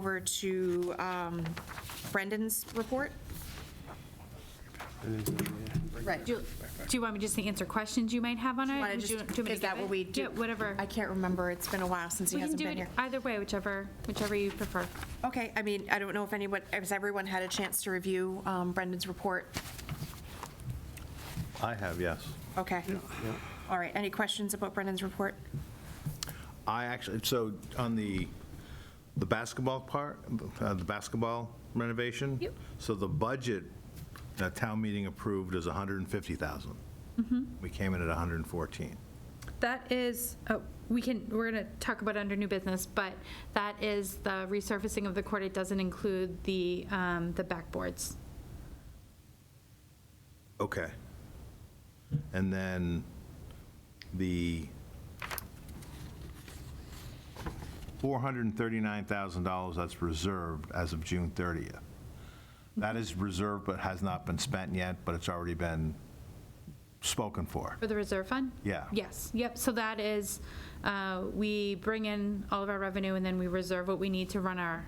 over to Brendan's report. Right. Do you want me just to answer questions you might have on it? Wanna Would just- you want me to is that give what it? we do? Yeah, whatever. I can't remember, it's been a while since he We can hasn't do been it here. either way, whichever you prefer. Okay, I mean, I don't know if has everyone had a chance to review Brendan's report? I have, yes. Okay. All right, any questions about Brendan's report? I actually, so on the basketball part, the basketball renovation? Yep. So the budget that town meeting approved is 150,000. We came in at 114. That is, we're going to talk about under new business, but that is the resurfacing of the court. It doesn't include the backboards. Okay. And then the $439,000 that's reserved as of June 30th. That is reserved but has not been spent yet, but it's already been spoken for. For the reserve fund? Yeah. Yes, yep, so that is, we bring in all of our revenue and then we reserve what we need to run our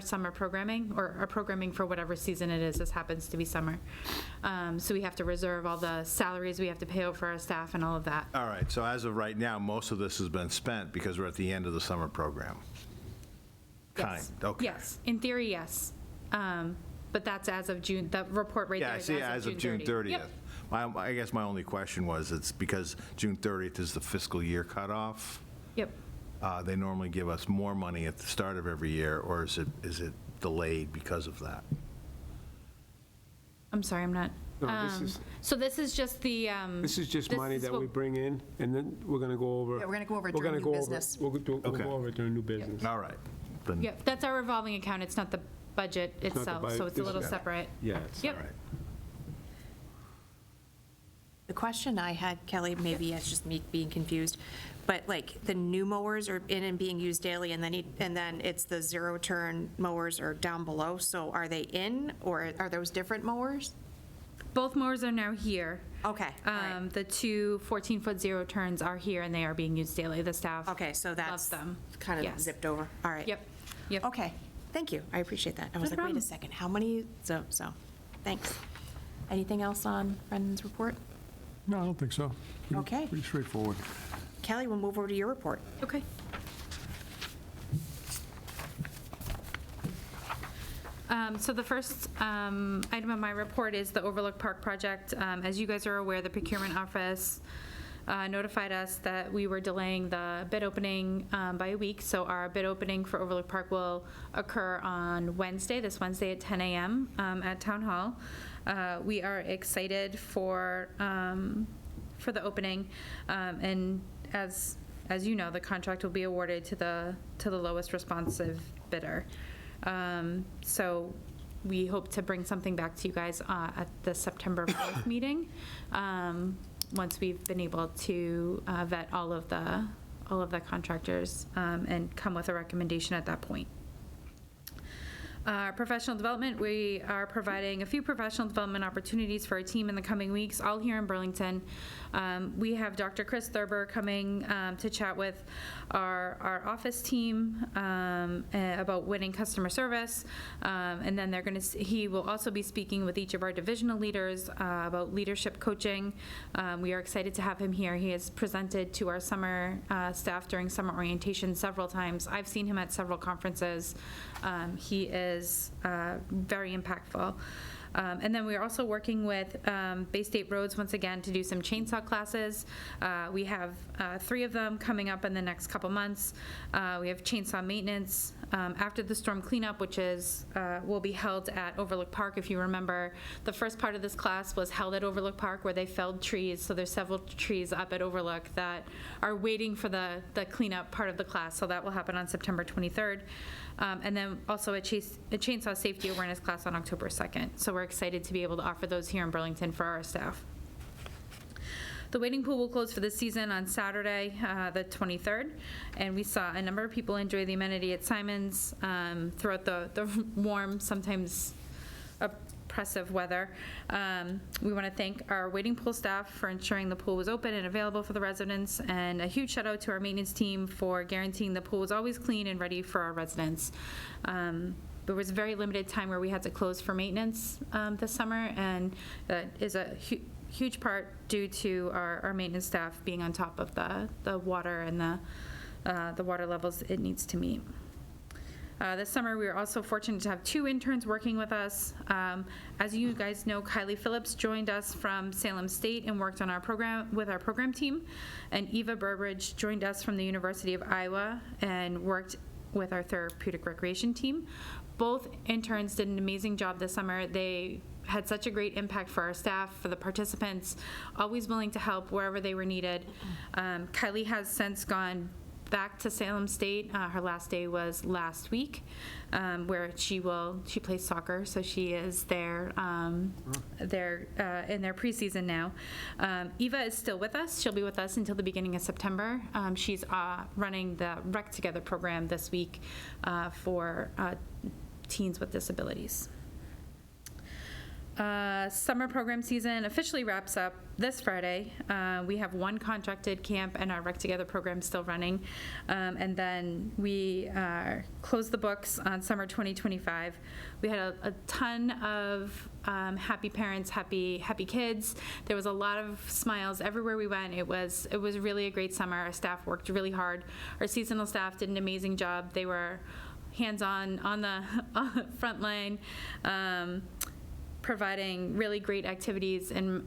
summer programming, or our programming for whatever season it is. This happens to be summer. So we have to reserve all the salaries we have to pay out for our staff and all of that. All right, so as of right now, most of this has been spent because we're at the end of the summer program. Yes. Okay. Yes, in theory, yes. But that's as of June, the report right there Yeah, I is see, as of June 30th. Yep. I guess my only question was, it's because June 30th is the fiscal year cutoff. Yep. They normally give us more money at the start of every year, or is it delayed because of that? I'm sorry, I'm not. No, this is- So this is just the. This is just this money is that what- we bring in, and then we're going to go over. Yeah, we're gonna go over it we're during gonna new go over- business. We'll go Okay. over it during new business. All right. Then- Yep, that's our revolving account. It's not the budget not the itself, budget. so it's a This little is- separate. Yeah, it's Yep. All right. The question I had, Kelly, maybe it's just me being confused, but like the new mowers are in and being used daily, and then it's the zero-turn mowers are down below, so are they in, or are those different mowers? Both mowers are now here. Okay, all right. The two 14-foot zero turns are here and they are being used daily. The staff Okay, so loves that's them. kind of Yes. zipped over, all right. Yep, yep. Okay, thank you, I appreciate that. I was Not like, a wait a problem. second, how many, so, thanks. Anything else on Brendan's report? No, I don't think so. Okay. Pretty straightforward. Kelly, we'll move over to your report. Okay. So the first item of my report is the Overlook Park project. As you guys are aware, the procurement office notified us that we were delaying the bid opening by a week. So our bid opening for Overlook Park will occur on Wednesday, this Wednesday at 10 a.m. At Town Hall. We are excited for the opening, and as you know, the contract will be awarded to the lowest responsive bidder. So we hope to bring something back to you guys at the September 4th meeting, once we've been able to vet all of the contractors and come with a recommendation at that point. Professional development, we are providing a few professional development opportunities for our team in the coming weeks, all here in Burlington. We have Dr. Chris Thurber coming to chat with our office team about winning customer service. And then he will also be speaking with each of our divisional leaders about leadership coaching. We are excited to have him here. He has presented to our summer staff during summer orientation several times. I've seen him at several conferences. He is very impactful. And then we're also working with Bay State Roads once again to do some chainsaw classes. We have 3 of them coming up in the next couple months. We have chainsaw maintenance after the storm cleanup, which will be held at Overlook Park. If you remember, the first part of this class was held at Overlook Park where they felled trees. So there's several trees up at Overlook that are waiting for the cleanup part of the class. So that will happen on September 23rd. And then also a chainsaw safety awareness class on October 2nd. So we're excited to be able to offer those here in Burlington for our staff. The wading pool will close for the season on Saturday, the 23rd, and we saw a number of people enjoy the amenity at Simon's throughout the warm, sometimes oppressive weather. We want to thank our waiting pool staff for ensuring the pool was open and available for the residents, and a huge shout out to our maintenance team for guaranteeing the pool was always clean and ready for our residents. There was a very limited time where we had to close for maintenance this summer, and that is a huge part due to our maintenance staff being on top of the water and the water levels it needs to meet. This summer, we were also fortunate to have 2 interns working with us. As you guys know, Kylie Phillips joined us from Salem State and worked on our program with our program team, and Eva Burbridge joined us from the University of Iowa and worked with our therapeutic recreation team. Both interns did an amazing job this summer. They had such a great impact for our staff, for the participants, always willing to help wherever they were needed. Kylie has since gone back to Salem State. Her last day was last week, where she plays soccer, so she is there in their preseason now. Eva is still with us. She'll be with us until the beginning of September. She's running the Rec Together program this week for teens with disabilities. Summer program season officially wraps up this Friday. We have 1 contracted camp and our Rec Together program still running. And then we close the books on summer 2025. We had a ton of happy parents, happy kids. There was a lot of smiles everywhere we went. It was really a great summer. Our staff worked really hard. Our seasonal staff did an amazing job. They were hands-on on the front line, providing really great activities and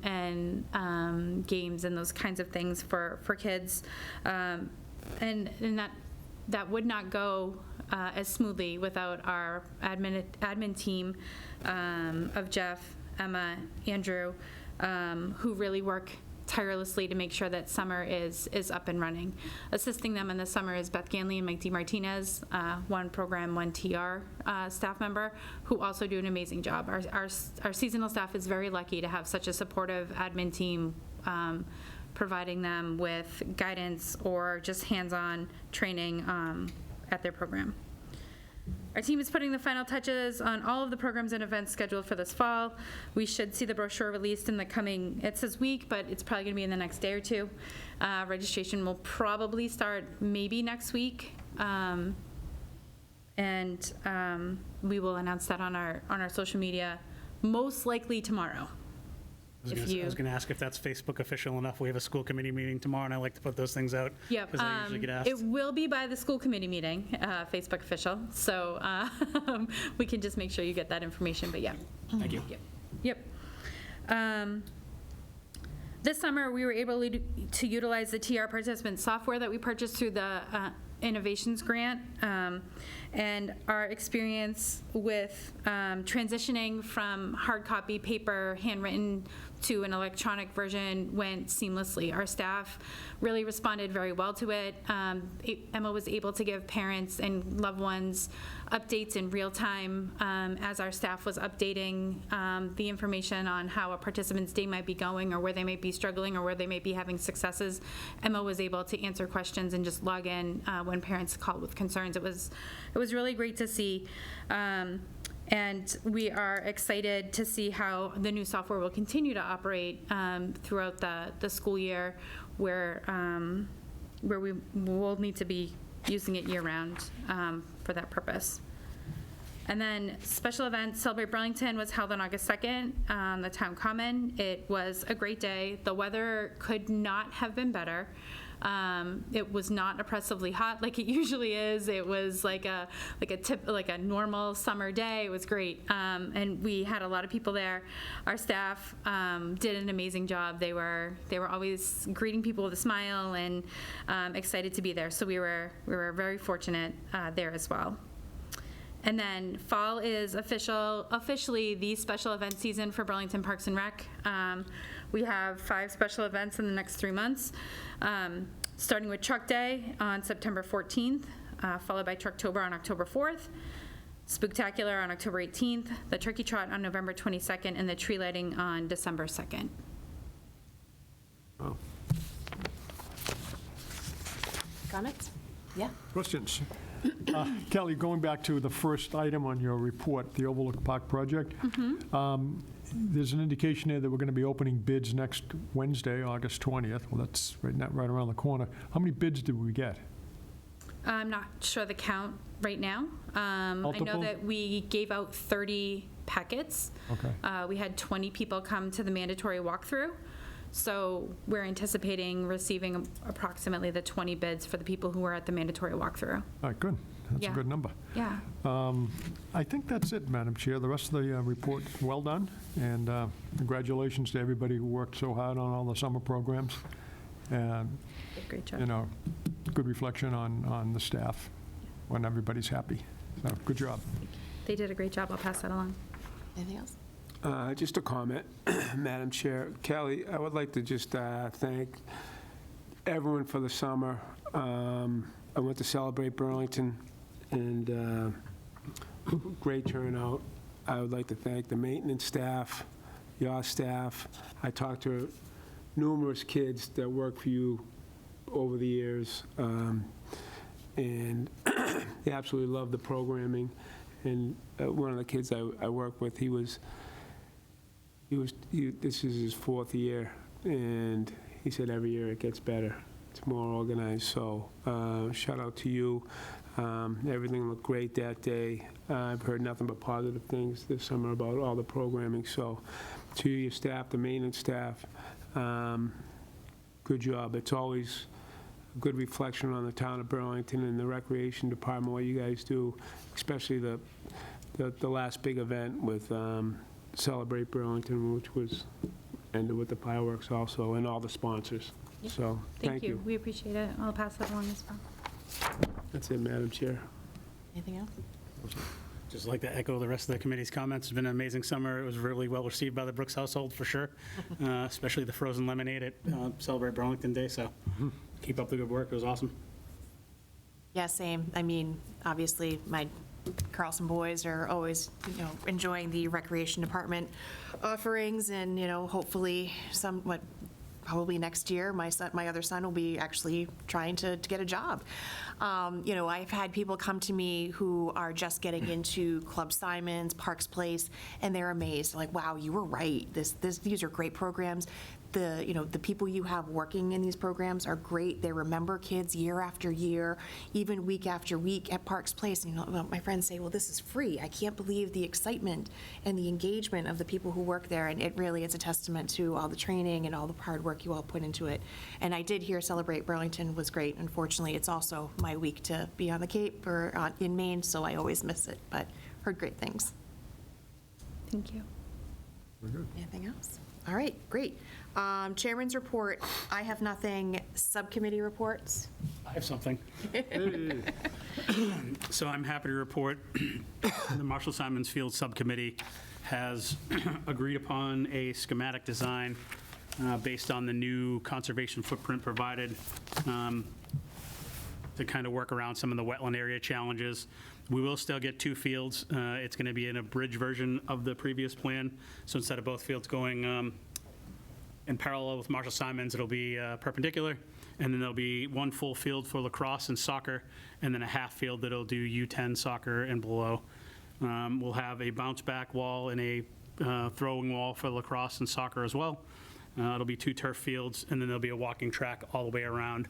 games and those kinds of things for kids. And that would not go as smoothly without our admin team of Jeff, Emma, Andrew, who really work tirelessly to make sure that summer is up and running. Assisting them in the summer is Beth Ganley and Mike DiMartinez, 1 program, 1 TR staff member, who also do an amazing job. Our seasonal staff is very lucky to have such a supportive admin team, providing them with guidance or just hands-on training at their program. Our team is putting the final touches on all of the programs and events scheduled for this fall. We should see the brochure released in the coming, it says week, but it's probably gonna be in the next day or 2. Registration will probably start maybe next week. And we will announce that on our social media, most likely tomorrow. I was going to ask if that's Facebook official enough. We have a school committee meeting tomorrow, and I like to put those things out. Yep. Because I usually get asked. It will be by the school committee meeting, Facebook official. So we can just make sure you get that information. But yeah. Thank you. Yep. This summer, we were able to utilize the TR participant software that we purchased through the Innovations Grant, and our experience with transitioning from hard copy, paper, handwritten to an electronic version went seamlessly. Our staff really responded very well to it. Emma was able to give parents and loved ones updates in real time as our staff was updating the information on how a participant's day might be going, or where they might be struggling, or where they might be having successes. Emma was able to answer questions and just log in when parents called with concerns. It was really great to see. And we are excited to see how the new software will continue to operate throughout the school year, where we will need to be using it year-round for that purpose. And then special event Celebrate Burlington was held on August 2nd on the Town Common. It was a great day. The weather could not have been better. It was not oppressively hot like it usually is. It was like a normal summer day. It was great, and we had a lot of people there. Our staff did an amazing job. They were always greeting people with a smile and excited to be there. So we were very fortunate there as well. And then fall is officially the special event season for Burlington Parks and Rec. We have 5 special events in the next 3 months, starting with Truck Day on September 14th, followed by Trucktober on October 4th, Spooktacular on October 18th, the Turkey Trot on November 22nd, and the tree lighting on December 2nd. Oh. Comments? Yeah. Questions? Kelly, going back to the first item on your report, the Overlook Park project, there's an indication there that we're going to be opening bids next Wednesday, August 20th. Well, that's right around the corner. How many bids did we get? I'm not sure the count right now. I know Multiple? that we gave out 30 packets. Okay. We had 20 people come to the mandatory walkthrough. So we're anticipating receiving approximately the 20 bids for the people who were at the mandatory walkthrough. All right, good. That's a Yeah. good number. Yeah. I think that's it, Madam Chair. The rest of the report, well done, and congratulations to everybody who worked so hard on all the summer programs. And, Great job. you know, good reflection on the staff when everybody's happy. So, good job. They did a great job. I'll pass that along. Anything else? Just a comment, Madam Chair. Kelly, I would like to just thank everyone for the summer. I went to Celebrate Burlington, and great turnout. I would like to thank the maintenance staff, your staff. I talked to numerous kids that work for you over the years, and they absolutely love the programming. And one of the kids I work with, this is his 4th year, and he said every year it gets better. It's more organized, so shout out to you. Everything looked great that day. I've heard nothing but positive things this summer about all the programming, so to your staff, the maintenance staff, good job. It's always a good reflection on the town of Burlington and the recreation department, what you guys do, especially the last big event with Celebrate Burlington, which was ended with the fireworks also, and all the sponsors. So, thank you. We appreciate it. I'll pass that along as well. That's it, Madam Chair. Anything else? Just like to echo the rest of the committee's comments. It's been an amazing summer. It was really well received by the Brooks household, for sure, especially the frozen lemonade at Celebrate Burlington Day. So keep up the good work. It was awesome. Yeah, same. I mean, obviously, my Carlson boys are always, enjoying the recreation department offerings, and, hopefully probably next year, my other son will be actually trying to get a job. I've had people come to me who are just getting into Club Simons, Parks Place, and they're amazed, like, wow, you were right. These are great programs. The people you have working in these programs are great. They remember kids year after year, even week after week at Parks Place. And, my friends say, well, this is free. I can't believe the excitement and the engagement of the people who work there. And it really is a testament to all the training and all the hard work you all put into it. And I did hear Celebrate Burlington was great. Unfortunately, it's also my week to be on the Cape or in Maine, so I always miss it. But heard great things. Thank you. Anything else? All right, great. Chairman's report, I have nothing. Subcommittee reports? I have something. So I'm happy to report the Marshall Simons Field Subcommittee has agreed upon a schematic design based on the new conservation footprint provided to kind of work around some of the wetland area challenges. We will still get 2 fields. It's going to be in a bridge version of the previous plan. So instead of both fields going in parallel with Marshall Simons, it'll be perpendicular. And then there'll be 1 full field for lacrosse and soccer, and then a half field that'll do U10 soccer and below. We'll have a bounce back wall and a throwing wall for lacrosse and soccer as well. It'll be 2 turf fields, and then there'll be a walking track all the way around.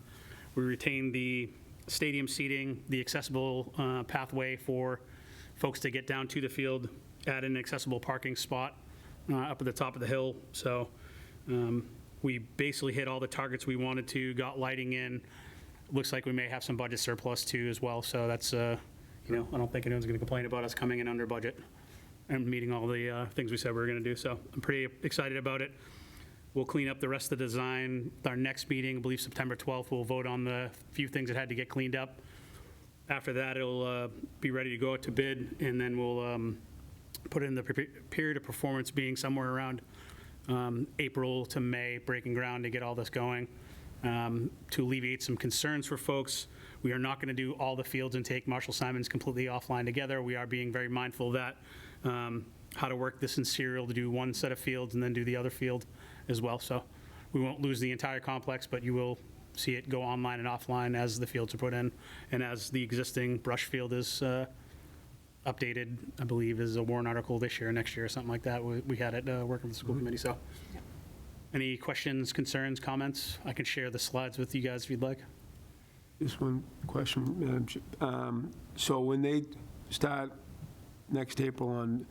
We retain the stadium seating, the accessible pathway for folks to get down to the field, add an accessible parking spot up at the top of the hill. So we basically hit all the targets we wanted to, got lighting in. Looks like we may have some budget surplus too as well. So that's, I don't think anyone's going to complain about us coming in under budget and meeting all the things we said we were going to do. So I'm pretty excited about it. We'll clean up the rest of the design. Our next meeting, I believe September 12th, we'll vote on the few things that had to get cleaned up. After that, it'll be ready to go out to bid, and then we'll put in the period of performance being somewhere around April to May, breaking ground to get all this going. To alleviate some concerns for folks, we are not going to do all the fields and take Marshall Simons completely offline together. We are being very mindful of that, how to work this in serial to do 1 set of fields and then do the other field as well. So we won't lose the entire complex, but you will see it go online and offline as the fields are put in, and as the existing brush field is updated, I believe, is a warrant article this year, next year, or something like that. We had it working with the school committee, so. Any questions, concerns, comments? I can share the slides with you guys if you'd like. Just one question, Madam Chair. So when they start next April on,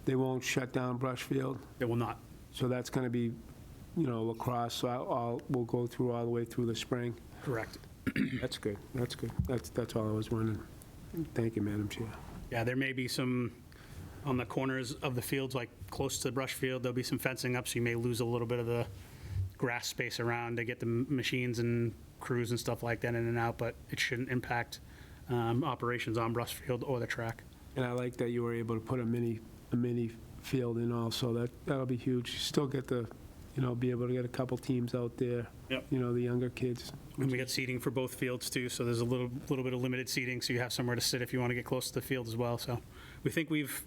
they won't shut down Brushfield? It will not. So that's going to be, lacrosse, so we'll go through all the way through the spring? Correct. That's good, that's good. That's all I was wondering. Thank you, Madam Chair. Yeah, there may be some, on the corners of the fields, like close to the brush field, there'll be some fencing up, so you may lose a little bit of the grass space around to get the machines and crews and stuff like that in and out, but it shouldn't impact operations on brush field or the track. And I like that you were able to put a mini field in also. That'll be huge. You still get the, be able to get a couple teams out there. Yep. The younger kids. And we got seating for both fields too, so there's a little bit of limited seating, so you have somewhere to sit if you want to get close to the field as well. So we think we've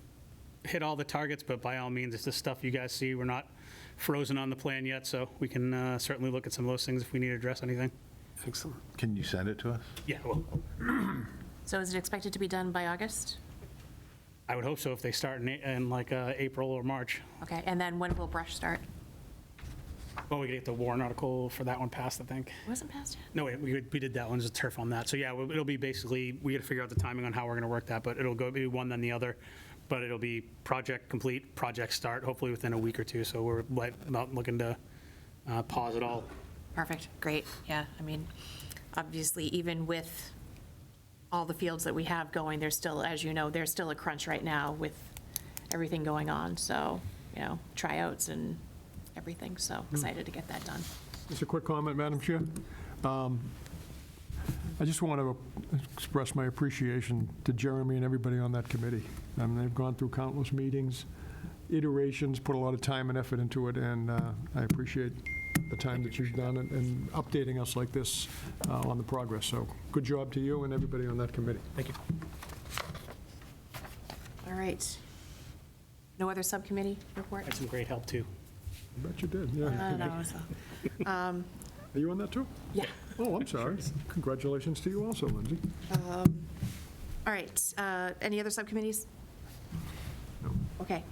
hit all the targets, but by all means, it's the stuff you guys see. We're not frozen on the plan yet, so we can certainly look at some of those things if we need to address anything. Excellent. Can you send it to us? Yeah, well, So is it expected to be done by August? I would hope so if they start in like April or March. Okay, and then when will brush start? Well, we could get the warrant article for that one passed, I think. Wasn't passed yet? No, wait, we did that one, there's a turf on that. So yeah, it'll be basically, we got to figure out the timing on how we're going to work that, but it'll go be one then the other. But it'll be project complete, project start, hopefully within a week or two. So we're not looking to pause it all. Perfect, great, yeah, I mean, obviously, even with all the fields that we have going, there's still, as you know, there's still a crunch right now with everything going on, so, tryouts and everything, so excited to get that done. Just a quick comment, Madam Chair. I just want to express my appreciation to Jeremy and everybody on that committee. They've gone through countless meetings, iterations, put a lot of time and effort into it, and I appreciate the time that you've done and updating us like this on the progress. So good job to you and everybody on that committee. Thank you. All right. No other subcommittee report? Had some great help too. I bet you did, yeah. No, so, Are you on that too? yeah. Oh, I'm sorry. Congratulations to you also, Lindsay. All right, any other subcommittees? No. Okay,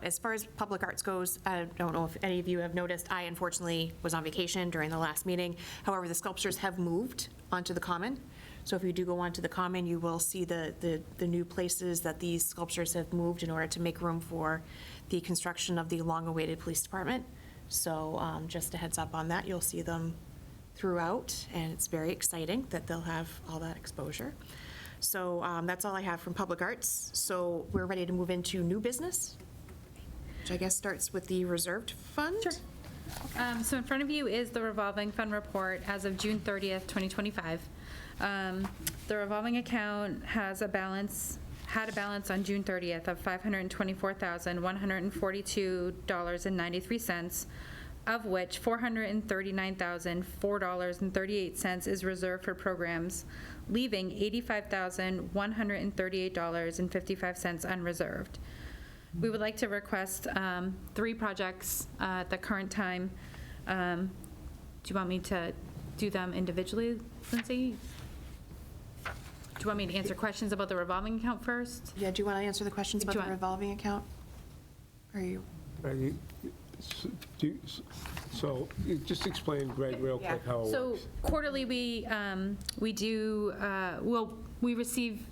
as far as public arts goes, I don't know if any of you have noticed, I unfortunately was on vacation during the last meeting. However, the sculptures have moved onto the common. So if you do go onto the common, you will see the new places that these sculptures have moved in order to make room for the construction of the long-awaited police department. So just a heads up on that, you'll see them throughout, and it's very exciting that they'll have all that exposure. So that's all I have from public arts. So we're ready to move into new business, which I guess starts with the reserved fund. Sure. So in front of you is the revolving fund report as of June 30th, 2025. The revolving account had a balance on June 30th of $524,142.93, of which $439,004.38 is reserved for programs, leaving $85,138.55 unreserved. We would like to request 3 projects at the current time. Do you want me to do them individually, Lindsay? Do you want me to answer questions about the revolving account first? Yeah, do you want to answer the questions Do about you the want- revolving account? Are you? So just explain, Greg, real quick how it So works. quarterly, we receive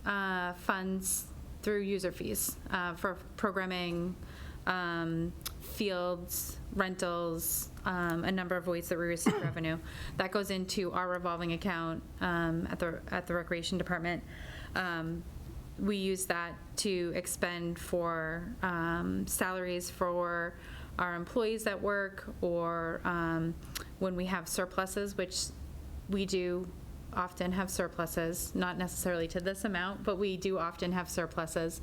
funds through user fees for programming, fields, rentals, a number of ways that we receive revenue. That goes into our revolving account at the Recreation Department. We use that to expend for salaries for our employees that work, or when we have surpluses, which we do often have surpluses, not necessarily to this amount, but we do often have surpluses.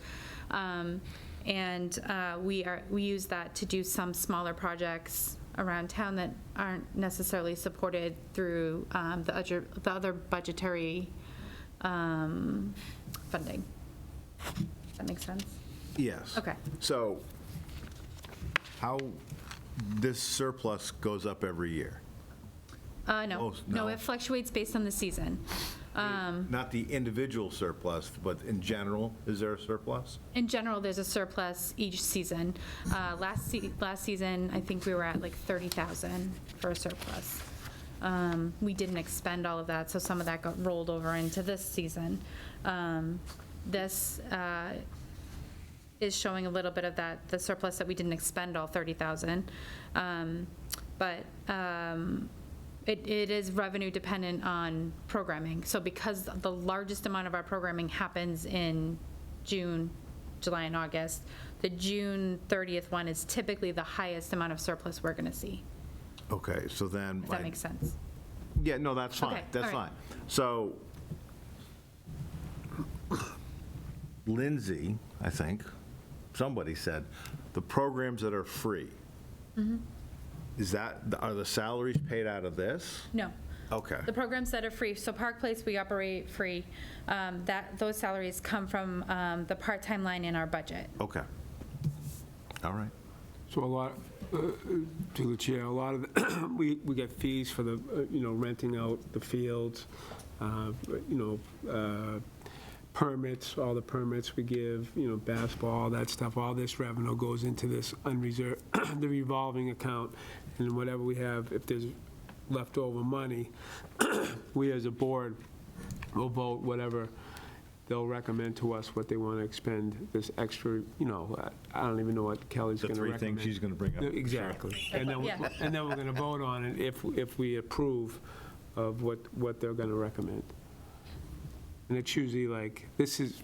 And we use that to do some smaller projects around town that aren't necessarily supported through the other budgetary funding. Does that make sense? Yes. Okay. So how, this surplus goes up every year? No, no? it fluctuates based on the season. Not the individual surplus, but in general, is there a surplus? In general, there's a surplus each season. Last season, I think we were at like 30,000 for a surplus. We didn't expend all of that, so some of that got rolled over into this season. This is showing a little bit of that, the surplus that we didn't expend all 30,000. But it is revenue dependent on programming. So because the largest amount of our programming happens in June, July, and August, the June 30th one is typically the highest amount of surplus we're going to see, Okay, so then. if that makes sense. Yeah, no, that's fine, Okay, that's all right. fine. So Lindsay, I think, somebody said, the programs that are free, is that, are the salaries paid out of this? No. Okay, The programs that are free, so Park Place, we operate free. Those salaries come from the part-time line in our budget. okay. All right. So a lot, to the chair, a lot of, we get fees for the, renting out the fields, permits, all the permits we give, basketball, all that stuff, all this revenue goes into this unreserved, the revolving account, and whatever we have, if there's leftover money, we as a board will vote whatever they'll recommend to us, what they want to expend this extra, I don't even know what Kelly's The going to three recommend. things she's going to bring up. Exactly. And then, Yeah. and then we're going to vote on it if we approve of what they're going to recommend. And it's usually like, this is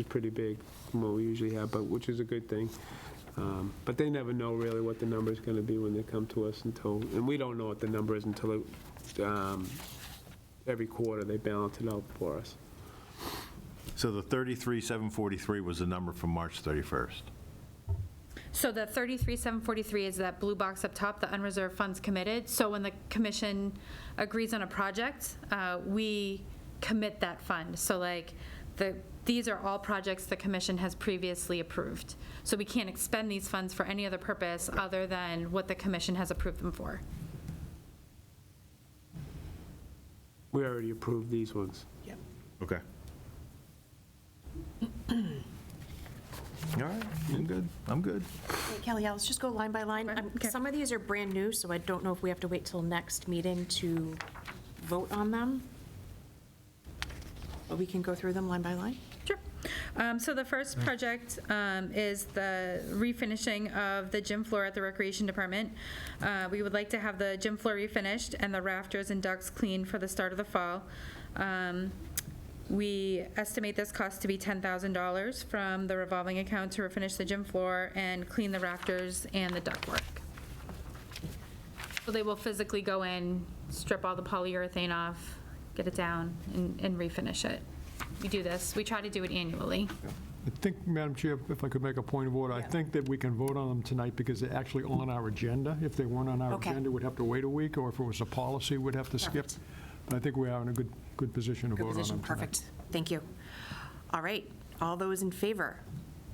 pretty big from what we usually have, but, which is a good thing. But they never know really what the number's going to be when they come to us and we don't know what the number is until every quarter they balance it out for us. So the 33,743 was the number from March 31st. So the 33,743 is that blue box up top, the unreserved funds committed. So when the commission agrees on a project, we commit that fund. So like, these are all projects the commission has previously approved. So we can't expend these funds for any other purpose other than what the commission has approved them for. We already approved these ones. Okay. All right, I'm good, I'm good. Wait, Kelly, yeah, let's just go line by line. Okay. Some of these are brand new, so I don't know if we have to wait till next meeting to vote on them. But we can go through them line by line. Sure. So the first project is the refinishing of the gym floor at the Recreation Department. We would like to have the gym floor refinished and the rafters and ducts cleaned for the start of the fall. We estimate this cost to be $10,000 from the revolving account to refinish the gym floor and clean the rafters and the ductwork. So they will physically go in, strip all the polyurethane off, get it down, and refinish it. We do this, we try to do it annually. I think, Madam Chair, if I could make a point of order, I think that we can vote on them tonight because they're actually on our agenda. If they weren't on our Okay. agenda, we'd have to wait a week, or if it was a policy, we'd have to skip. Perfect. But I think we are in a good position to Good vote on position, them tonight. perfect. Thank you. All right, all those in favor?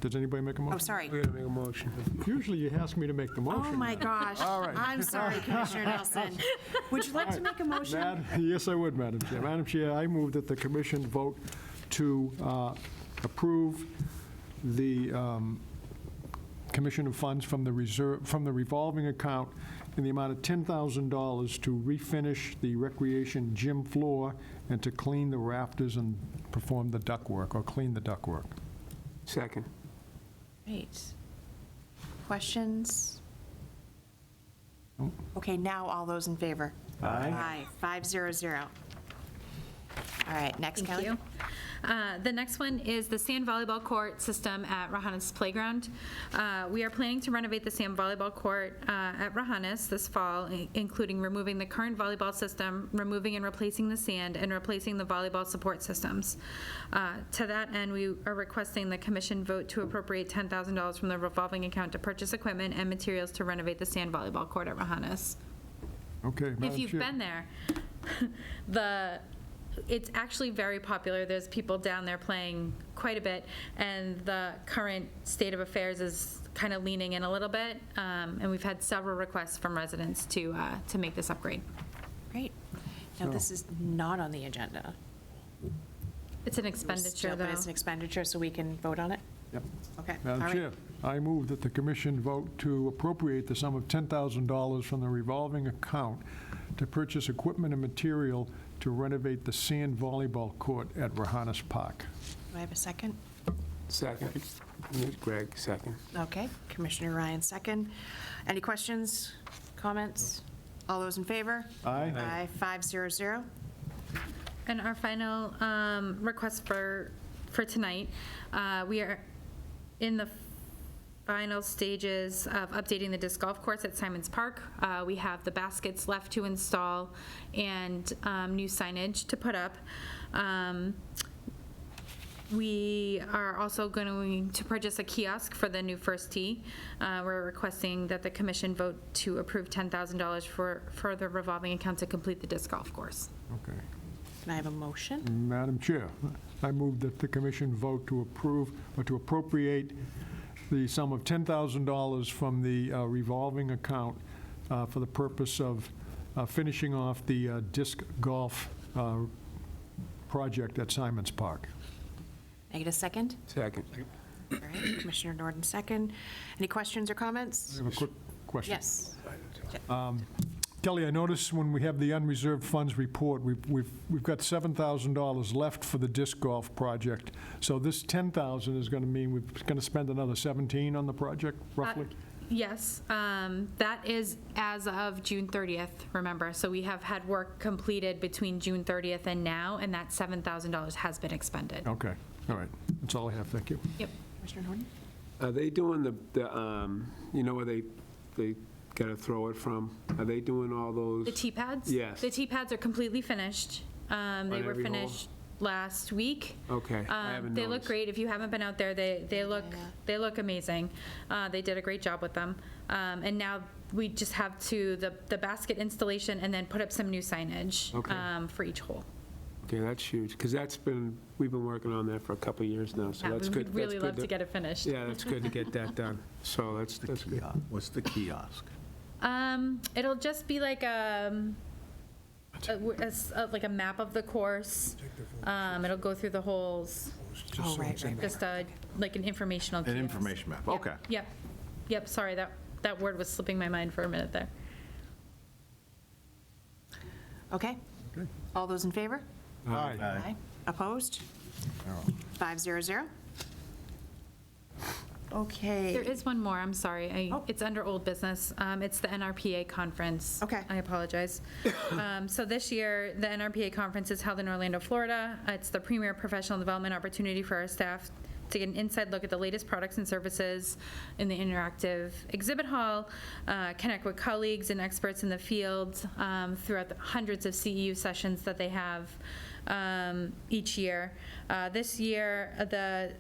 Does anybody make a motion? Oh, sorry. We're going to make a motion. Usually you ask me to make the motion. Oh, my gosh. All right. I'm sorry, Commissioner Nelson. Would you like to make a motion? Yes, I would, Madam Chair. Madam Chair, I move that the commission vote to approve the commission of funds from the revolving account in the amount of $10,000 to refinish the recreation gym floor and to clean the rafters and perform the ductwork, or clean the ductwork. Second. Right. Questions? Okay, now all those in favor? Aye. 500. All right, next, Kelly. Thank you. The next one is the sand volleyball court system at Rahanis Playground. We are planning to renovate the sand volleyball court at Rahanis this fall, including removing the current volleyball system, removing and replacing the sand, and replacing the volleyball support systems. To that end, we are requesting the commission vote to appropriate $10,000 from the revolving account to purchase equipment and materials to renovate the sand volleyball court at Rahanis. Okay, Madam Chair. If you've been there, it's actually very popular. There's people down there playing quite a bit, and the current state of affairs is kind of leaning in a little bit, and we've had several requests from residents to make this upgrade. Great. Now, this is not on the agenda. It's an expenditure, But though. it's an expenditure, so we can vote on it? Yep. Okay. all Madam right. Chair, I move that the commission vote to appropriate the sum of $10,000 from the revolving account to purchase equipment and material to renovate the sand volleyball court at Rohannes Park. Do I have a second? Second. Greg, second. Okay, Commissioner Ryan, second. Any questions, comments? All those in favor? Aye. Aye, 500. And our final request for tonight, we are in the final stages of updating the disc golf course at Simons Park. We have the baskets left to install and new signage to put up. We are also going to purchase a kiosk for the new first tee. We're requesting that the commission vote to approve $10,000 for the revolving account to complete the disc golf course. Okay. Can I have a motion? Madam Chair, I move that the commission vote to approve or to appropriate the sum of $10,000 from the revolving account for the purpose of finishing off the disc golf project at Simons Park. Can I get a second? Second. All right, Commissioner Norton, second. Any questions or comments? I have a quick question. Yes. Kelly, I noticed when we have the unreserved funds report, we've got $7,000 left for the disc golf project. So this $10,000 is going to mean we're going to spend another 17 on the project, roughly? Yes, that is as of June 30th, remember. So we have had work completed between June 30th and now, and that $7,000 has been expended. Okay, all right. That's all I have, thank you. Yep. Commissioner Norton? Are they doing you know where they got to throw it from? Are they doing all those? The tee pads? Yes. The tee pads are completely finished. They were every hole? finished last week. Okay, I haven't They look noticed. great. If you haven't been out there, they look amazing. They did a great job with them. And now we just have the basket installation and then put up some new signage Okay. for each hole. Okay, that's huge, because we've been working on that for a couple of years now, so Yeah, that's we good. would really that's good love to get it finished. Yeah, that's good to get that done. So that's good. What's the kiosk? It'll just be like like a map of the course. It'll go through the holes, Oh, right. just like an informational An kiosk. information map, Yep, okay. Yep, sorry, that word was slipping my mind for a minute there. Okay. Okay. All those in favor? Aye. Aye. Opposed? 500. Okay. There is one more, I'm sorry. Oh. It's under old business. It's the NRPA conference. Okay. I apologize. So this year, the NRPA conference is held in Orlando, Florida. It's the premier professional development opportunity for our staff to get an inside look at the latest products and services in the interactive exhibit hall, connect with colleagues and experts in the field throughout the hundreds of CEU sessions that they have each year. This year, the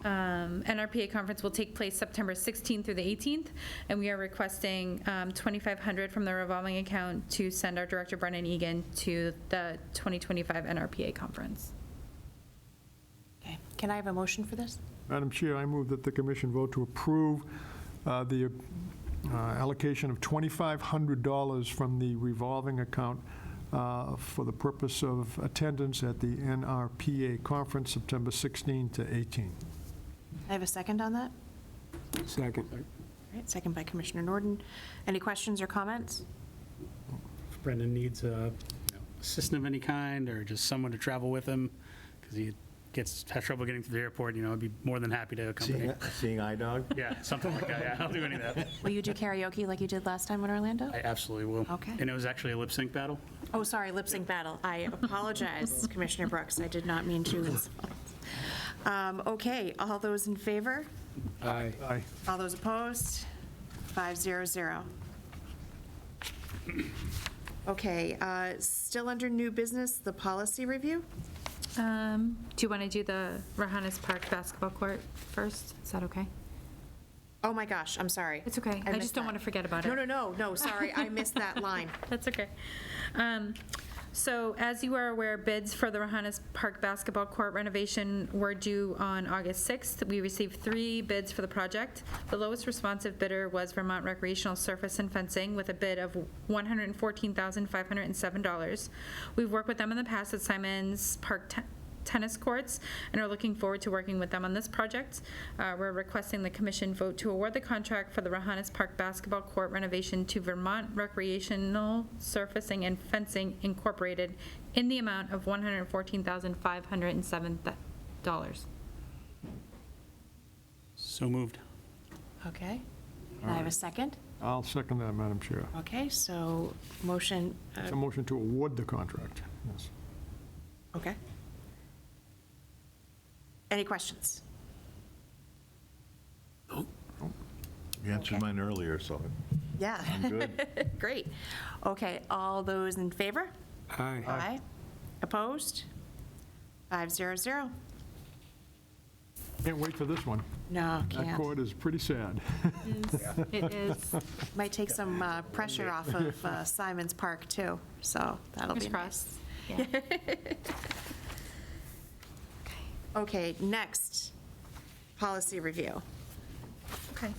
NRPA conference will take place September 16th through the 18th, and we are requesting $2,500 from the revolving account to send our director, Brennan Egan, to the 2025 NRPA conference. Okay. Can I have a motion for this? Madam Chair, I move that the commission vote to approve the allocation of $2,500 from the revolving account for the purpose of attendance at the NRPA conference, September 16 to 18. I have a second on that? Second. All right, second by Commissioner Norton. Any questions or comments? If Brendan needs a assistant of any kind or just someone to travel with him, because he has trouble getting to the airport, I'd be more than happy to accompany. Seeing eye dog? Yeah, something like that, yeah, I'll do any of that. Will you do karaoke like you did last time in Orlando? I absolutely will. Okay. And it was actually a lip sync battle. Oh, sorry, lip sync battle. I apologize, Commissioner Brooks. I did not mean to insult. Okay, all those in favor? Aye. Aye. All those opposed? 500. Okay, still under new business, the policy review? Do you want to do the Rohannes Park basketball court first? Is that okay? Oh, my gosh, I'm sorry. It's okay. I missed just don't that. want to forget about it. No, sorry, I missed that line. That's okay. So as you are aware, bids for the Rohannes Park basketball court renovation were due on August 6th. We received 3 bids for the project. The lowest responsive bidder was Vermont Recreational Surface and Fencing with a bid of $114,507. We've worked with them in the past at Simons Park tennis courts and are looking forward to working with them on this project. We're requesting the commission vote to award the contract for the Rohannes Park basketball court renovation to Vermont Recreational Surfacing and Fencing Incorporated in the amount of $114,507. So moved. Okay. Can I have a second? I'll second that, Madam Chair. Okay, so motion, It's a motion to award the contract. Yes. okay. Any questions? You answered Okay. mine earlier, so Yeah. I'm good. Great. Okay, all those in favor? Aye. Aye. Opposed? 500. Can't wait for this one. No, That can't. court is pretty sad. It is. Might take some pressure off of Simons Park, too, so that'll be Fingers nice. crossed. Yeah. Okay, next, policy review. Okay.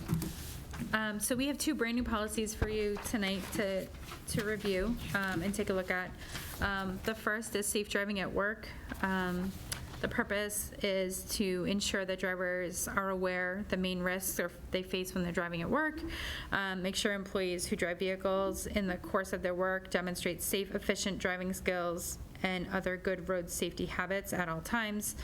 So we have 2 brand-new policies for you tonight to review and take a look at. The first is safe driving at work. The purpose is to ensure that drivers are aware the main risks they face when they're driving at work, make sure employees who drive vehicles in the course of their work demonstrate safe, efficient driving skills and other good road safety habits at all times,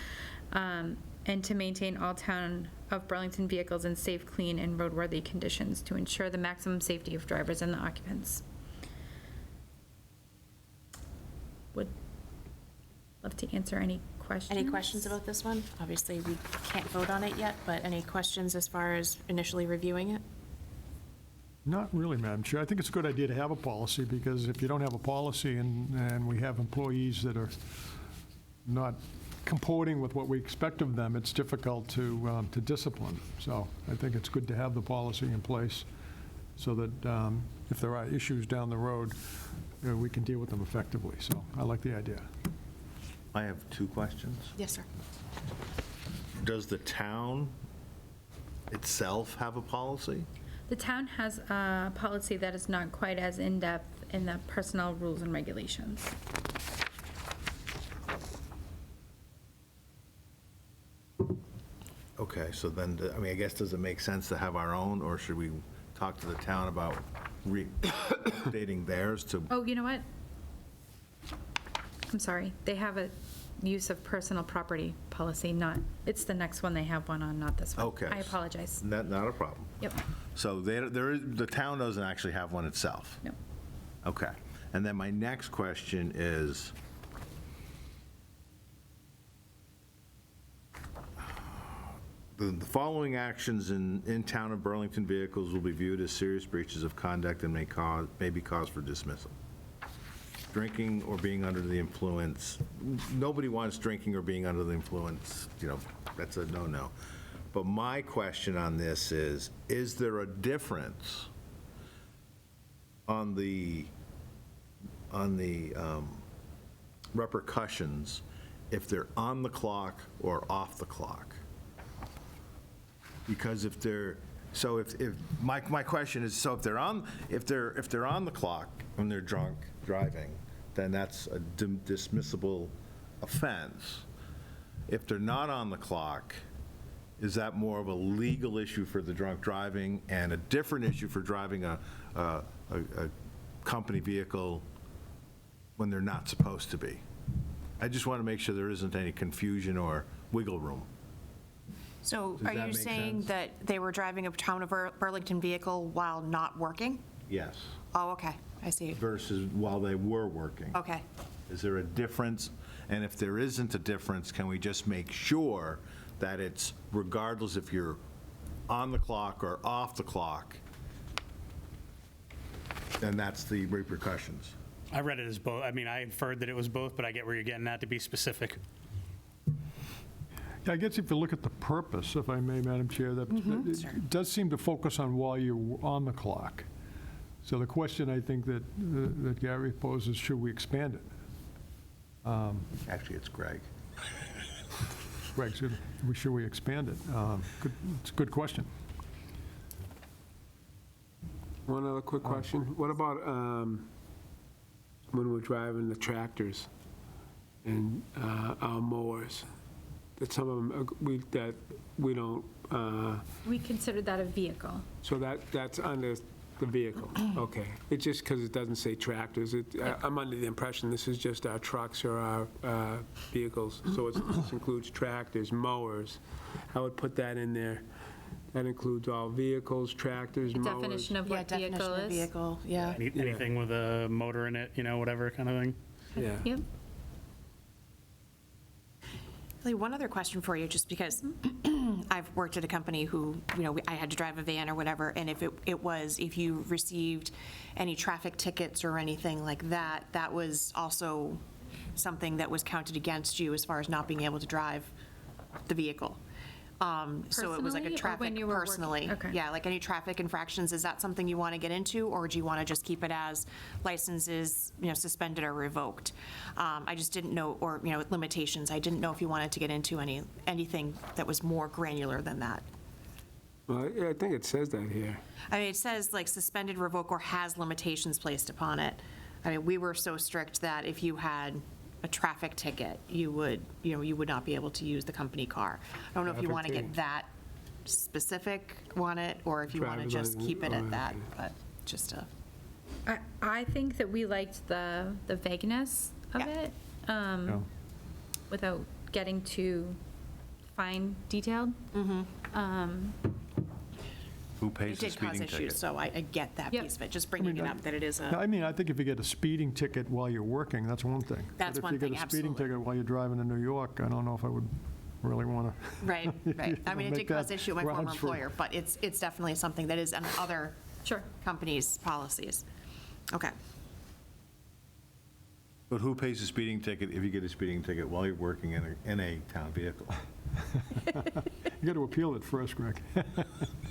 and to maintain all town of Burlington vehicles in safe, clean, and roadworthy conditions to ensure the maximum safety of drivers and the occupants. Would love to answer any questions. Any questions about this one? Obviously, we can't vote on it yet, but any questions as far as initially reviewing it? Not really, Madam Chair. I think it's a good idea to have a policy, because if you don't have a policy and we have employees that are not comporting with what we expect of them, it's difficult to discipline. So I think it's good to have the policy in place so that if there are issues down the road, we can deal with them effectively. So I like the idea. I have 2 questions. Yes, sir. Does the town itself have a policy? The town has a policy that is not quite as in-depth in the personnel rules and regulations. Okay, so then, I mean, I guess, does it make sense to have our own, or should we talk to the town about updating theirs to? Oh, you know what? I'm sorry. They have a use of personal property policy, not, it's the next one they have one on, not this one. Okay. I apologize. Not a problem. Yep. So the town doesn't actually have one itself? No. Okay. And then my next question is, the following actions in town of Burlington vehicles will be viewed as serious breaches of conduct and may be cause for dismissal. Drinking or being under the influence, nobody wants drinking or being under the influence, that's a no-no. But my question on this is there a difference on the repercussions if they're on the clock or off the clock? Because if they're, so if my question is, so if they're on the clock when they're drunk driving, then that's a dismissible offense. If they're not on the clock, is that more of a legal issue for the drunk driving and a different issue for driving a company vehicle when they're not supposed to be? I just want to make sure there isn't any confusion or wiggle room. So Does are that you make saying sense? that they were driving a town of Burlington vehicle while not working? Yes. Oh, okay, I see. Versus while they were working. Okay. Is there a difference? And if there isn't a difference, can we just make sure that it's regardless if you're on the clock or off the clock, then that's the repercussions? I read it as both. I mean, I inferred that it was both, but I get where you're getting at to be specific. Yeah, I guess if you look at the purpose, if I may, Madam Chair, that Sure. it does seem to focus on while you're on the clock. So the question I think that Gary poses, should we expand it? Actually, it's Greg. Greg, should we expand it? It's a good question. One other quick question. What about when we're driving the tractors and our mowers? That some of them, we don't, We consider that a vehicle. so that's under the vehicle? Okay. It's just because it doesn't say tractors. I'm under the impression this is just our trucks or our vehicles. So this includes tractors, mowers. I would put that in there. That includes all vehicles, tractors, mowers. Definition of what definition vehicle of is. vehicle, yeah. Anything with a motor in it, whatever kind of thing. Yeah. Yep. Lee, one other question for you, just because I've worked at a company who, I had to drive a van or whatever, and if you received any traffic tickets or anything like that, that was also something that was counted against you as far as not being able to drive the vehicle. So it was like a Personally, or when traffic, you were working? personally. Okay. Yeah, like any traffic infractions, is that something you want to get into, or do you want to just keep it as licenses, suspended or revoked? I just didn't know, or, limitations, I didn't know if you wanted to get into anything that was more granular than that. Well, yeah, I think it says that here. I mean, it says like suspended, revoke, or has limitations placed upon it. I mean, we were so strict that if you had a traffic ticket, you would not be able to use the company car. I don't know if you want to Traffic get that specific on it, or if you want to Driver's just license, keep it oh, at that, okay. but just a, I think that we liked the vagueness of Yeah. it, Yeah. without getting too fine detailed. Who it pays the did cause speeding issues, ticket? so I get that Yep. piece of it, just bringing it up that it is No, a, I mean, I think if you get a speeding ticket while you're working, that's one thing. That's one But if thing, you get a speeding absolutely. ticket while you're driving to New York, I don't know if I would really want to. right. I mean, it Make did cause that issue at my former grounds for- employer, but it's definitely something that is on other Sure. companies' policies. Okay. But who pays the speeding ticket if you get a speeding ticket while you're working in a town vehicle? You got to appeal it first, Greg.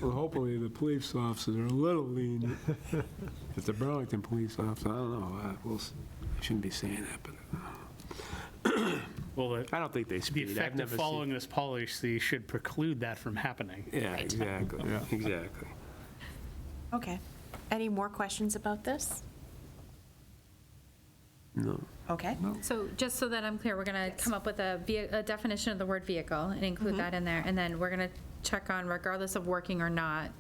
Well, hopefully the police officers are a little lenient. It's the Burlington police officer, I don't know, I shouldn't be saying that, but Well, I don't think they the speed. I've effect never of following this policy should preclude that from happening. Yeah, exactly, exactly. Okay. Any more questions about this? No. Okay. So just so that I'm clear, we're going to come up with a definition of the word vehicle and include that in there. And then we're going to check on, regardless of working or not,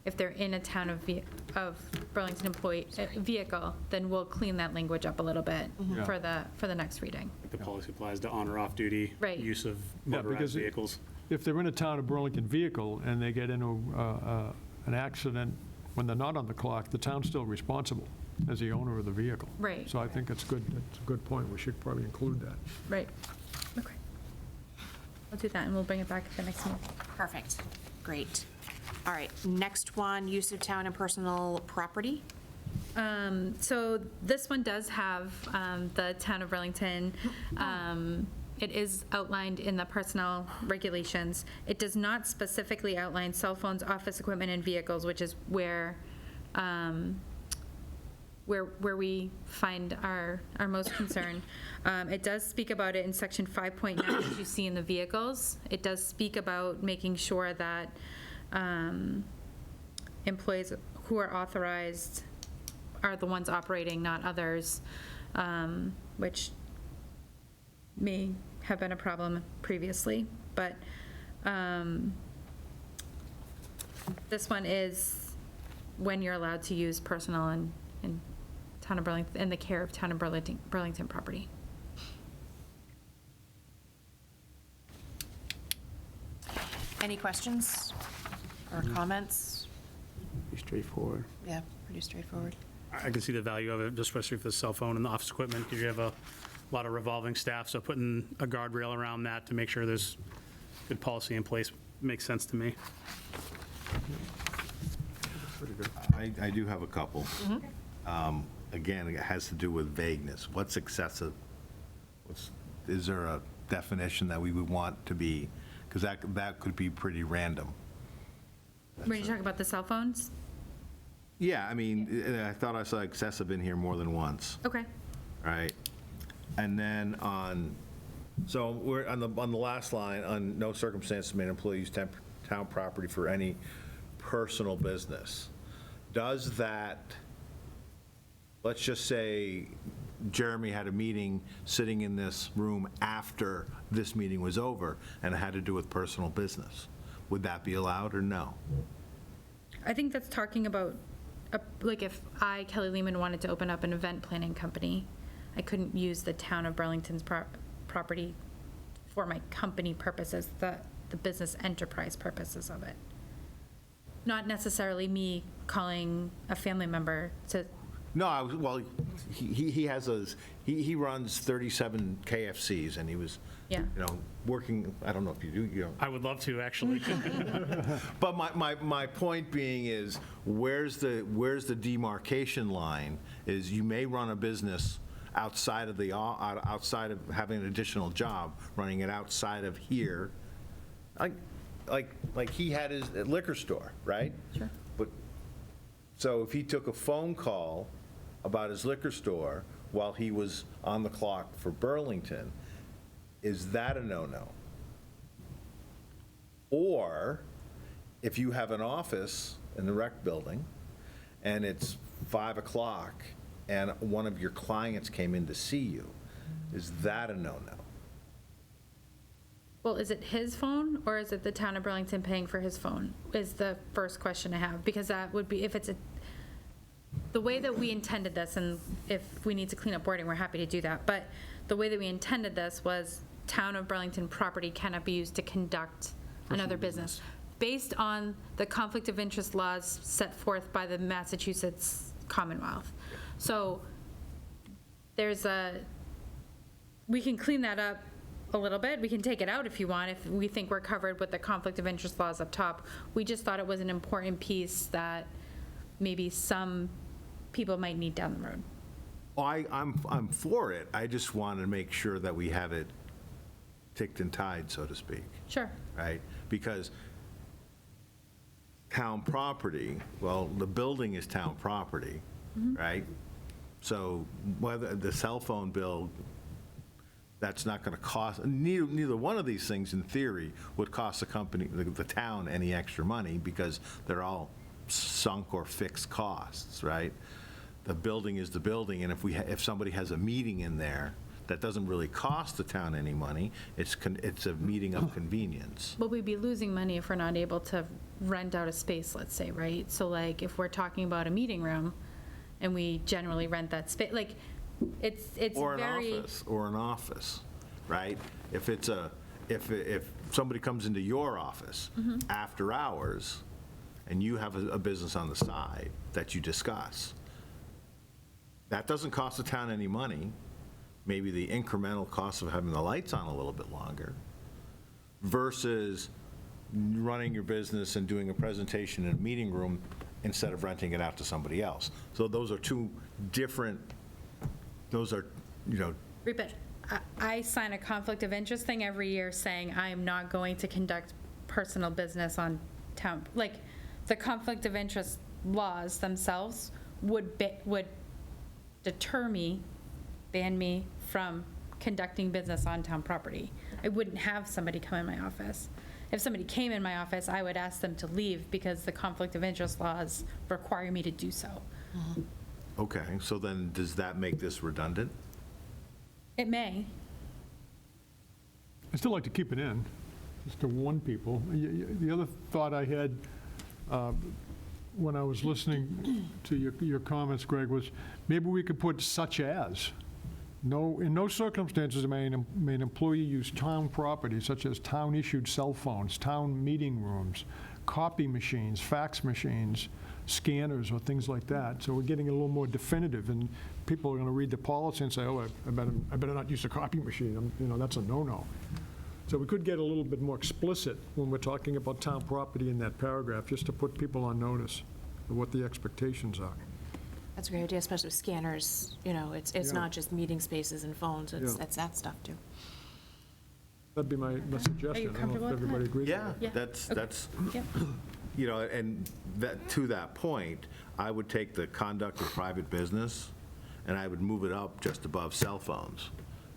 if they're in a town of Burlington employee vehicle, then we'll clean that language up a little bit Yeah. for the next reading. The policy applies to on or off-duty Right. use of Yeah, motorized because vehicles. If they're in a town of Burlington vehicle and they get into an accident when they're not on the clock, the town's still responsible as the owner of the vehicle. Right. So I think it's good, it's a good point. We should probably include that. Right. Okay. We'll do that, and we'll bring it back at the next meeting. Perfect. Great. All right, next one, use of town and personal property. So this one does have the town of Burlington. It is outlined in the personnel regulations. It does not specifically outline cell phones, office equipment, and vehicles, which is where we find our most concern. It does speak about it in section 5.9, as you see in the vehicles. It does speak about making sure that employees who are authorized are the ones operating, not others, which may have been a problem previously. But this one is when you're allowed to use personal and town of Burlington, in the care of town of Burlington property. Any questions or comments? Pretty straightforward. Yeah, pretty straightforward. I can see the value of it, especially for the cell phone and the office equipment, because you have a lot of revolving staff, so putting a guardrail around that to make sure there's good policy in place makes sense to me. I do have a couple. Again, it has to do with vagueness. What's excessive? Is there a definition that we would want to be, because that could be pretty random. When you talk about the cell phones? Yeah, I mean, I thought I saw excessive in here more than once, Okay. right? And then so we're on the last line, on no circumstances may an employee use town property for any personal business. Does that, let's just say Jeremy had a meeting sitting in this room after this meeting was over, and it had to do with personal business. Would that be allowed or no? I think that's talking about, like, if I, Kelly Lehman, wanted to open up an event planning company, I couldn't use the town of Burlington's property for my company purposes, the business enterprise purposes of it. Not necessarily me calling a family member to, No, well, he has he runs 37 KFCs, and he was, Yeah. working, I don't know if you do, I would love to, actually. But my point being is, where's the demarcation line? Is you may run a business outside of having an additional job, running it outside of here. Like he had his liquor store, right? Sure. But, so if he took a phone call about his liquor store while he was on the clock for Burlington, is that a no-no? Or if you have an office in the rec building and it's 5 o'clock and one of your clients came in to see you, is that a no-no? well, is it his phone or is it the town of Burlington paying for his phone, is the first question I have. Because that would be, if it's the way that we intended this, and if we need to clean up wording, we're happy to do that. But the way that we intended this was town of Burlington property cannot be used to conduct another business. Based on the conflict of interest laws set forth by the Massachusetts Commonwealth. So we can clean that up a little bit. We can take it out if you want, if we think we're covered with the conflict of interest laws up top. We just thought it was an important piece that maybe some people might need down the road. I'm for it. I just want to make sure that we have it ticked and tied, so to speak. Sure. Right? Because town property, well, the building is town property, right? So whether the cell phone bill, that's not going to cost, neither one of these things, in theory, would cost the company, the town, any extra money, because they're all sunk or fixed costs, right? The building is the building, and if somebody has a meeting in there, that doesn't really cost the town any money. It's a meeting of convenience. But we'd be losing money if we're not able to rent out a space, let's say, right? So like, if we're talking about a meeting room, and we generally rent that space, like, it's very. Or an office, right? If somebody comes into your office after hours, and you have a business on the side that you discuss, that doesn't cost the town any money. Maybe the incremental cost of having the lights on a little bit longer, versus running your business and doing a presentation in a meeting room instead of renting it out to somebody else. So those are two different, But I sign a conflict of interest thing every year saying I am not going to conduct personal business on town. Like, the conflict of interest laws themselves would deter me, ban me from conducting business on town property. I wouldn't have somebody come in my office. If somebody came in my office, I would ask them to leave because the conflict of interest laws require me to do so. Okay, so then does that make this redundant? It may. I'd still like to keep it in, just to warn people. The other thought I had when I was listening to your comments, Greg, was maybe we could put such as. No, in no circumstances may an employee use town property such as town-issued cell phones, town meeting rooms, copy machines, fax machines, scanners, or things like that. So we're getting a little more definitive, and people are going to read the policy and say, oh, I better not use a copy machine. That's a no-no. So we could get a little bit more explicit when we're talking about town property in that paragraph, just to put people on notice of what the expectations are. That's a great idea, especially with scanners, it's Yeah. not just meeting spaces and phones, it's that stuff too. That'd be my suggestion. I don't know comfortable if with everybody that? agrees with Yeah, that. Yeah. that's, Yep. and that, to that point, I would take the conduct of private business, and I would move it up just above cell phones,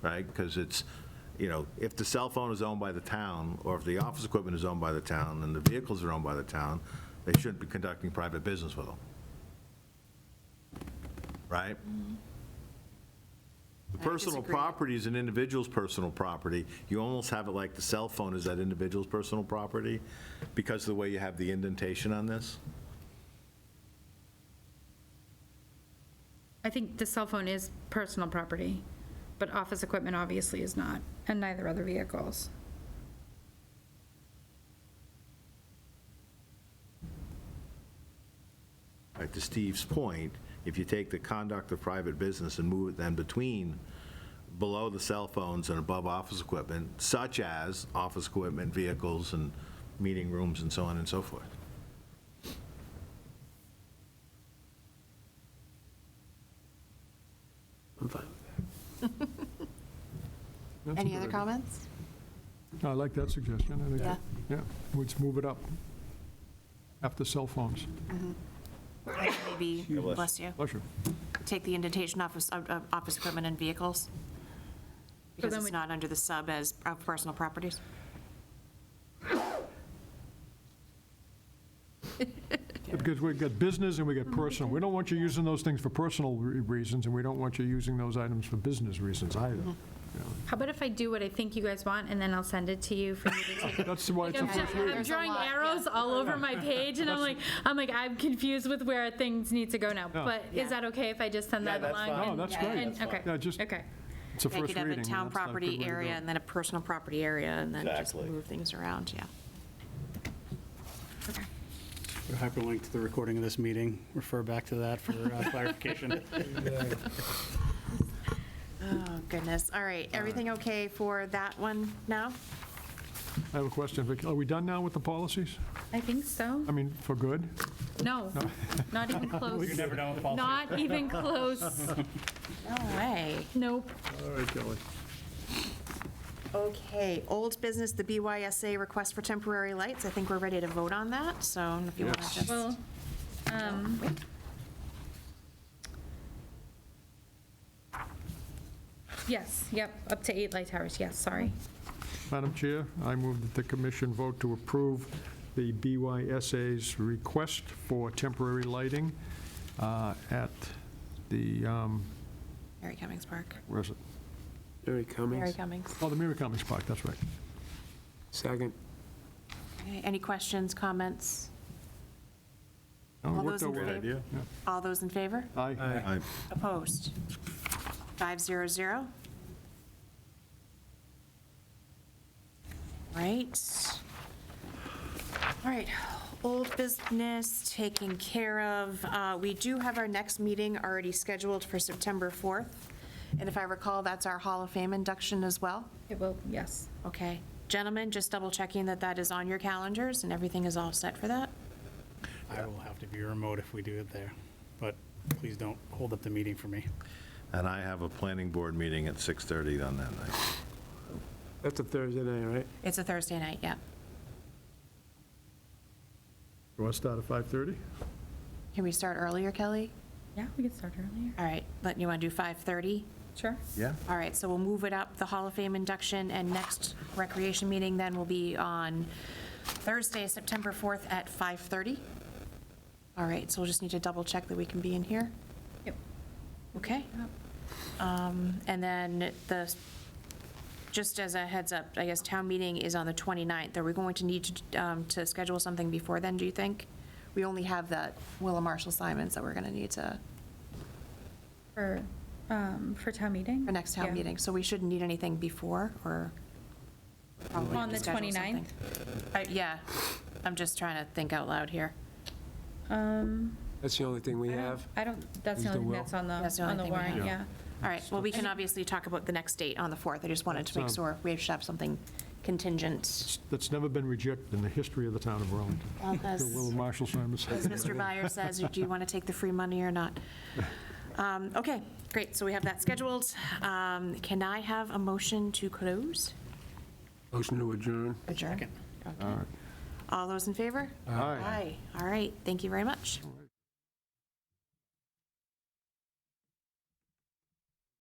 right? Because it's, if the cell phone is owned by the town, or if the office equipment is owned by the town, and the vehicles are owned by the town, they shouldn't be conducting private business with them. Right? The personal disagree. property is an individual's personal property. You almost have it like the cell phone is that individual's personal property because of the way you have the indentation on this. I think the cell phone is personal property, but office equipment obviously is not, and neither are the vehicles. Right, to Steve's point, if you take the conduct of private business and move it then between below the cell phones and above office equipment, such as office equipment, vehicles, and meeting rooms, and so on and so forth. I'm fine with that. That's a Any good other idea. comments? I like that suggestion. I think, Yeah. yeah, let's move it up after cell phones. Maybe, bless you, Bless you. take the indentation off of office equipment and vehicles? Because then it's we- not under the sub as of personal properties? Because we've got business and we got personal. We don't want you using those things for personal reasons, and we don't want you using those items for business reasons either. How about if I do what I think you guys want, and then I'll send it to you for you to take? That's why it's a I'm first just- reading. I'm drawing lot, arrows all over my page, and I'm confused with where things need to go now. Yeah. But Yeah. is that okay if I just send that along? No, and- that's great. and- Okay, Yeah, just, okay. it's a They first could have reading. a town and that's not a good property way to area go. and then a personal property area, and then just Exactly. move things around, yeah. Okay. We'll hyperlink to the recording of this meeting, refer back to that for clarification. Oh, goodness. All right, everything okay for that one now? I have a question. Vic. Are we done now with the policies? I think so. I mean, for good? No, not even close. You're never done with policy. Not even close. No way. Nope. All right, Kelly. Okay, old business, the BYSA request for temporary lights. I think we're ready to vote on that, so if you want to Yes. just. Well, yes, yep, up to 8 light towers, yes, sorry. Madam Chair, I move that the commission vote to approve the BYSA's request for temporary lighting at the, Mary Cummings Park. where is it? Mary Mary Cummings. Cummings. Oh, the Mary Cummings Park, that's right. Second. Okay, any questions, comments? Oh, it All worked those in out well. favor? idea. All those in favor? Aye. Aye. Opposed? 500. Right. All right, old business taken care of. We do have our next meeting already scheduled for September 4th. And if I recall, that's our Hall of Fame induction as well. It will, yes. Okay. Gentlemen, just double checking that that is on your calendars and everything is all set for that? I will have to be remote if we do it there, but please don't hold up the meeting for me. And I have a planning board meeting at 6:30 on that night. That's a Thursday night, right? It's a Thursday night, yeah. You want to start at 5:30? Can we start earlier, Kelly? Yeah, we can start earlier. All right, but you want to do 5:30? Sure. Yeah. All right, so we'll move it up, the Hall of Fame induction, and next recreation meeting then will be on Thursday, September 4th at 5:30. All right, so we'll just need to double check that we can be in here. Yep. Okay. And then just as a heads up, I guess town meeting is on the 29th. Are we going to need to schedule something before then, do you think? We only have that Willa Marshall Simons that we're going to need to, For town meeting? for next town Yeah. meeting. So we shouldn't need anything before, or? probably On need to the schedule 29th? something? Yeah, I'm just trying to think out loud here. That's the only thing we have. I don't, that's the Is only the thing will? that's on That's the the only thing we warrant, have. yeah. All right, well, we can obviously talk about the next date on the 4th. I just wanted to make sure we should have something contingent. That's never been rejected in the history of the town of Burlington. As The Will Marshall Simons. as Mr. Byer says, do you want to take the free money or not? Okay, great, so we have that scheduled. Can I have a motion to close? Motion to adjourn. Adjourn? Second. Okay. All those in favor? Aye. All right, thank you very much.